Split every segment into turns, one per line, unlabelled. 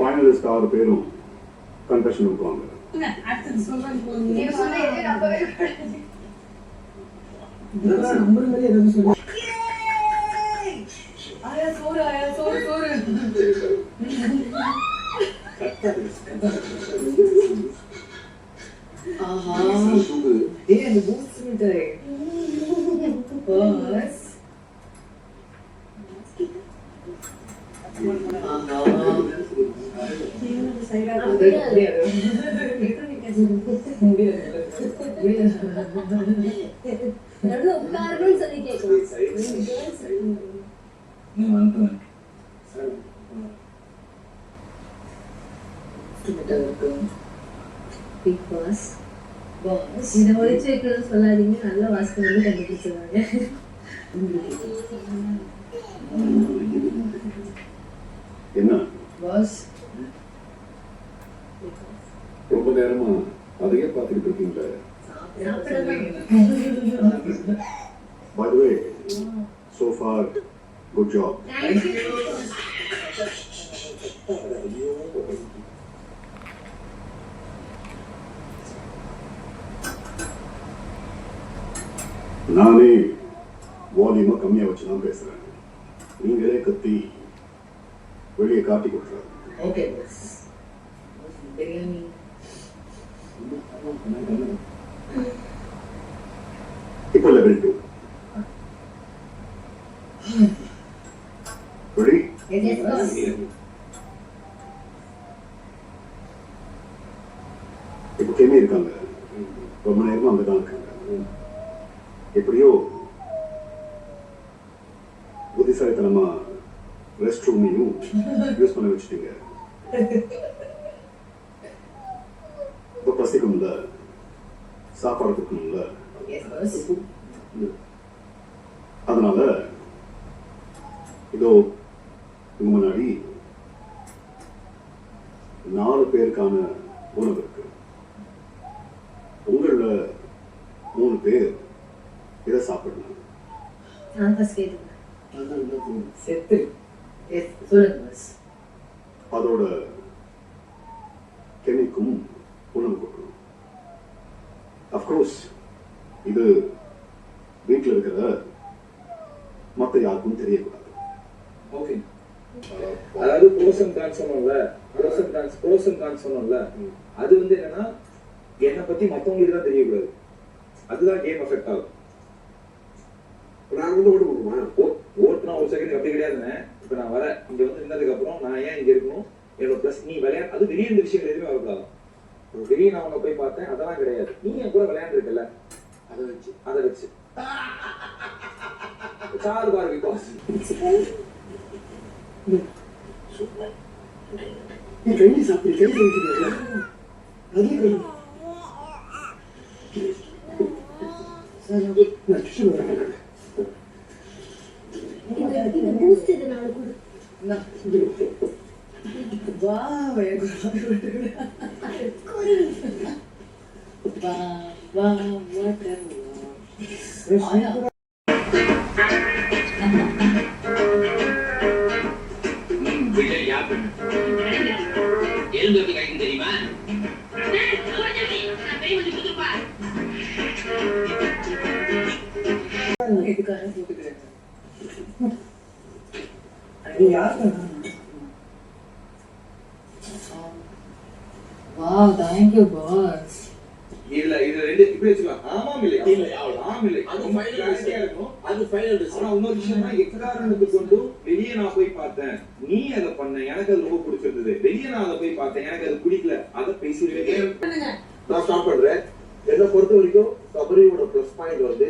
Finalist 6 பேரும் confession பண்ணுவாங்க.
அடுத்து சொல்றேன் போங்க. நீங்க சொன்ன எது நம்பவே கூடாது. இதெல்லாம் நம்பர் மேல ஏதோ சொல்லு. ஆயா சோறு. ஆஹா. ஏய் அந்த பூஸ்ட் மிட்டாய். பஸ். ஆஹா. சைடா முடியாது.
நடுவுல உட்காரணும்னு சொல்லி கேட்கணும். பிக் பாஸ் இதை ஒழிச்சு வைக்கணும்னு சொல்லாதீங்க. நல்ல வாசனை வந்து கண்டுபிடிச்சிருவாங்க.
என்ன
பாஸ்
ரொம்ப நேரமா அதையே பார்த்துட்டு இருக்கீங்களே. By the way, so far, good job.
Thank you.
நானே வால்யூமை கம்மியாக வச்சு தான் பேசுகிறேன். நீங்களே கத்தி வெளியே காட்டி கொடுக்குறாரு.
Okay pass. பிரியாணி
இப்போ level 2. Ready?
Yes, boss.
இப்போ கேமே இருக்காங்க. ரொம்ப நேரமா அங்கே தான் இருக்காங்க. எப்படியோ புத்திசாலித்தனமா ரெஸ்ட் ரூமையும் யூஸ் பண்ண வச்சுட்டீங்க. இப்போ பசிக்கும்ல, சாப்பாடு கொடுக்கணும்ல. அதனால இதோ உங்க முன்னாடி 4 பேருக்கான உணவு இருக்கு. உங்கள 3 பேர் இதை சாப்பிடலாம்.
நான் ஃபர்ஸ்ட் கேட்டேன்.
செத்து எஸ் சொல்லுங்க பாஸ்.
அதோட கெமிக்கும் உணவு கொடுக்கணும். அஃப்கோர்ஸ் இது வீட்டில் இருக்கிற மற்ற யாருக்கும் தெரியக்கூடாது.
ஓகே. அதாவது ப்ரோசன் கான் சொன்னோம்ல, அது வந்து என்னன்னா என்னை பத்தி மற்றவங்களுக்கு தான் தெரியக்கூடாது. அதுதான் கேம் எஃபெக்ட் ஆகும்.
நான் வந்து ஓட்டு போடுமா?
ஓட்டுனா ஒரு செகண்ட் அப்படி கிடையாதுண்ணே. இப்போ நான் வரேன், இங்க வந்து நின்னதுக்கு அப்புறம் நான் ஏன் இங்க இருக்கணும், என்னோட பிளஸ் நீ விளையாடு. அது வெளியே இந்த விஷயங்கள் எதுவுமே வரக்கூடாது. வெளியே நான் உன்னை போய் பார்த்தேன், அதெல்லாம் கிடையாது. நீ என் கூட விளையாண்டுருக்கல, அதை வச்சு சாரு பாரு பிகாஸ்
நீ கை சாப்பிட்டு கை கழிக்கிறீங்களா? அதே கை நான் டிஷ்யூ வரேன்.
இந்த பூஸ்ட் இது நான் கொடு.
வாவ்
எலும்பு எப்படி கிடைக்கும் தெரியுமா?
இதுக்காக போட்டுக்கிறேன். Wow, thank you, boss.
இல்ல இது ரெண்டு இப்படி வச்சுக்கலாம். ஆமாம் இல்லையா? ஆமாம் இல்லை.
அது ஃபைனல்
இருக்கும்.
அது ஃபைனல் ரிசல்ட்.
ஆனா இன்னொரு விஷயம்னா எக்காரணத்துக்கு கொண்டு வெளியே நான் போய் பார்த்தேன், நீ அதை பண்ண, எனக்கு அது ரொம்ப பிடிச்சிருந்தது. வெளியே நான் அதை போய் பார்த்தேன், எனக்கு அது பிடிக்கல, அதை பேசிடுவே.
நான் ஸ்டார்ட் பண்றேன். என்னை பொறுத்த வரைக்கும் சபரியோட பிளஸ் பாயிண்ட் வந்து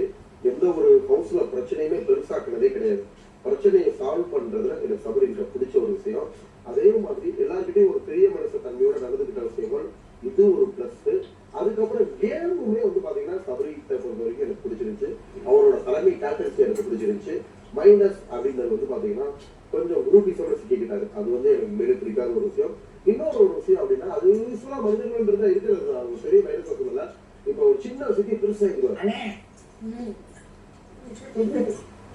எந்த ஒரு ஹவுஸ்ல பிரச்சனையுமே பெருசாக்குனதே கிடையாது. பிரச்சனையை சால்வ் பண்றதுல எனக்கு சபரிக்கு பிடிச்ச ஒரு விஷயம். அதே மாதிரி எல்லாருக்கிட்டையும் ஒரு பெரிய மனசு தன்மையோட நடந்துகிட்ட விஷயங்கள் இது ஒரு பிளஸ். அதுக்கப்புறம் கேமுமே வந்து பாத்தீங்கன்னா சபரிகிட்ட பொறுத்த வரைக்கும் எனக்கு பிடிச்சிருந்துச்சு. அவரோட தலைமை கேப்டன்சி எனக்கு பிடிச்சிருந்துச்சு. மைனஸ் அப்படின்றது வந்து பாத்தீங்கன்னா கொஞ்சம் குரூப்பிஸோட சிக்கிக்கிட்டாரு. அது வந்து எனக்கு மிக பிடிக்காத ஒரு விஷயம். இன்னொரு ஒரு விஷயம் அப்படின்னா அது யூஸ்வலா மனிதர்கள்ன்றதா இருக்கிறது. அது பெரிய மைனஸ் சொல்லல. இப்ப ஒரு சின்ன சிட்டி பெருசா இருக்கு.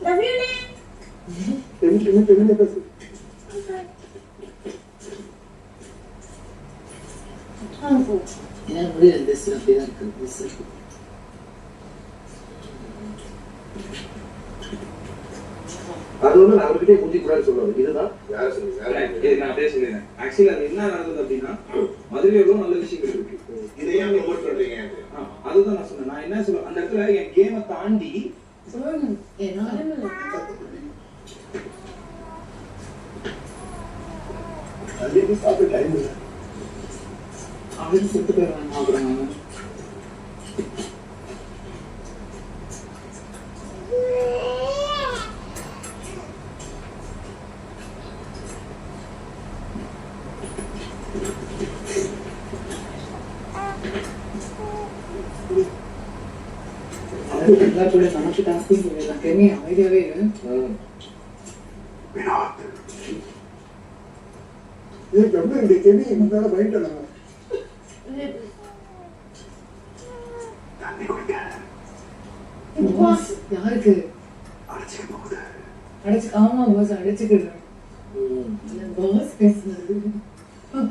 Love you.
என்ன பேசு
ஏன்னா முடியல திஸ் அப்படிதான் இருக்கு திஸ்
அது வந்து நான் அவர்கிட்டயே குஞ்சி கூடாது சொல்லுவாங்க. இதுதான்
யார சொல்லுங்க
இதுக்கு நான் அப்படியே சொல்லிடுறேன். ஆக்சுவலி அது என்ன நடந்தது அப்படின்னா மதுரையில எவ்வளவு நல்ல விஷயங்கள் இருக்கு.
இதையே ப்ரொமோட் பண்றீங்க.
ஆமா, அதுதான் நான் சொன்னேன். நான் என்ன சொல்றேன், அந்த இடத்துல என் கேமை தாண்டி
ஏன்னா
அதுக்கு சாப்பிட டைம் இல்லை.
அவரு செத்து போயிடுவாங்க அப்புறம் எல்லா கூட நமக்கு டாஸ்கிங் சொல்லிடலாம் கெமி அமைதியாவே இரு
வினோத் ये कभी देखे नहीं मुझे भाई टला தண்ணி குடிக்க
பாஸ் யாருக்கு
அடிச்சுக்க போகுது.
அடிச்சு ஆமா பாஸ் அடிச்சுக்கிறேன் பாஸ் பேசுறது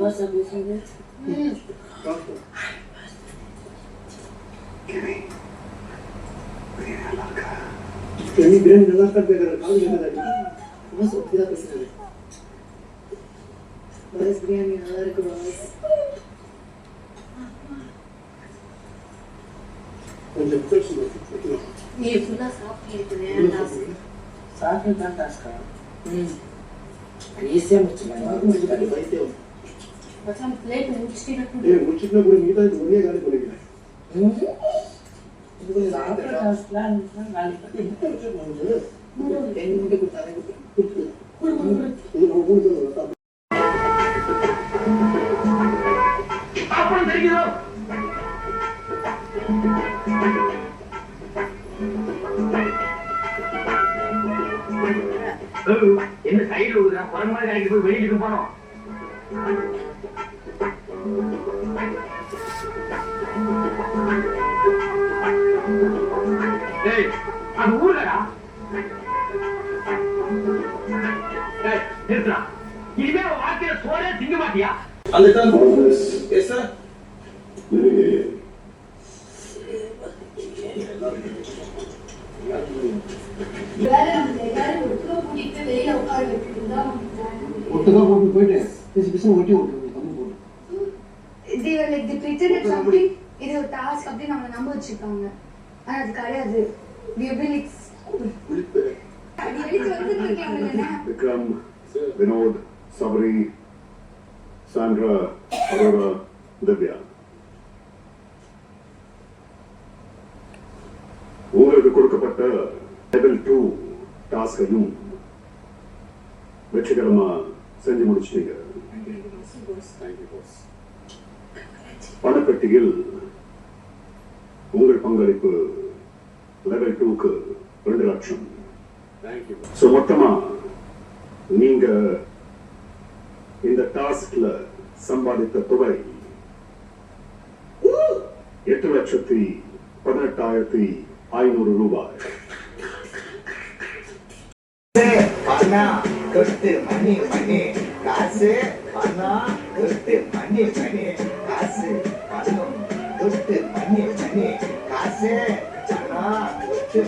பாஸ் பேசுறது
கிவி பிரியாணி நல்லா இருக்கா?
கெமி பிரியாணி நல்லா இருக்கா கேக்குற காது கேக்குதா?
பாஸ் அப்படிதான் பேசுறாரு பாஸ் பிரியாணி நல்லா இருக்கு பாஸ்
கொஞ்சம் பேசி வைக்கலாம்.
நீ ஃபுல்லா சாப்பிட்டு
சாப்பிட்டு தான் டாஸ்கா ஈஸியா முடிச்சுக்கலாம்
வைத்தியம்
மச்சான் பிளேட் முடிச்சிட்டு
முடிச்சுட்டு கூட நீ தான் இது ஒரே காலி பண்ணிக்கிறேன்.
சாப்பிட்ற டாஸ்க்லாம் நாளைக்கு எங்க கொடுத்தாலே
இது நம்ம மூணு பேர் சாப்பிட்டு
என்ன சைடுல விடுறா குரங்கு மாதிரி கடைக்கு போய் வெளியிட்டு போனோம். டேய் அது ஊர்லடா. டேய் நிறுத்துடா. இனிமே உன் வாழ்க்கையில சோறே திங்க மாட்டியா?
அந்த டைம் எஸ் சார்
எல்லாரும் ஒட்டுக்க கூட்டிட்டு வெளியில உட்கார வைக்கிறதா
ஒட்டுதான் போட்டு போயிட்டேன் பிசு பிசு ஒட்டி விட்டுருங்க கம்மி போட்டு
they were like they pretended something இது ஒரு டாஸ்க் அப்படி நம்ம நம்ப வச்சிருக்காங்க ஆனா அது கிடையாது we have been like அது வெளிய வந்துட்டு இருக்காங்க
விக்ரம், வினோத், சபரி, சாண்ட்ரா, அரோரா, திவ்யா, உங்களுக்கு கொடுக்கப்பட்ட லெவல் 2 டாஸ்கையும் வெற்றிகரமா செஞ்சு முடிச்சிட்டீங்க. பணப்பெட்டியில் உங்கள் பங்களிப்பு லெவல் 2க்கு 2 லட்சம். So, மொத்தமா நீங்க இந்த டாஸ்க்ல சம்பாதித்த தொகை 8,18,500 ரூபாய்.
பணம் கொட்டு மணி மணி காசு பணம் கொட்டு மணி மணி காசு பணம் கொட்டு மணி மணி காசு பணம் கொட்டு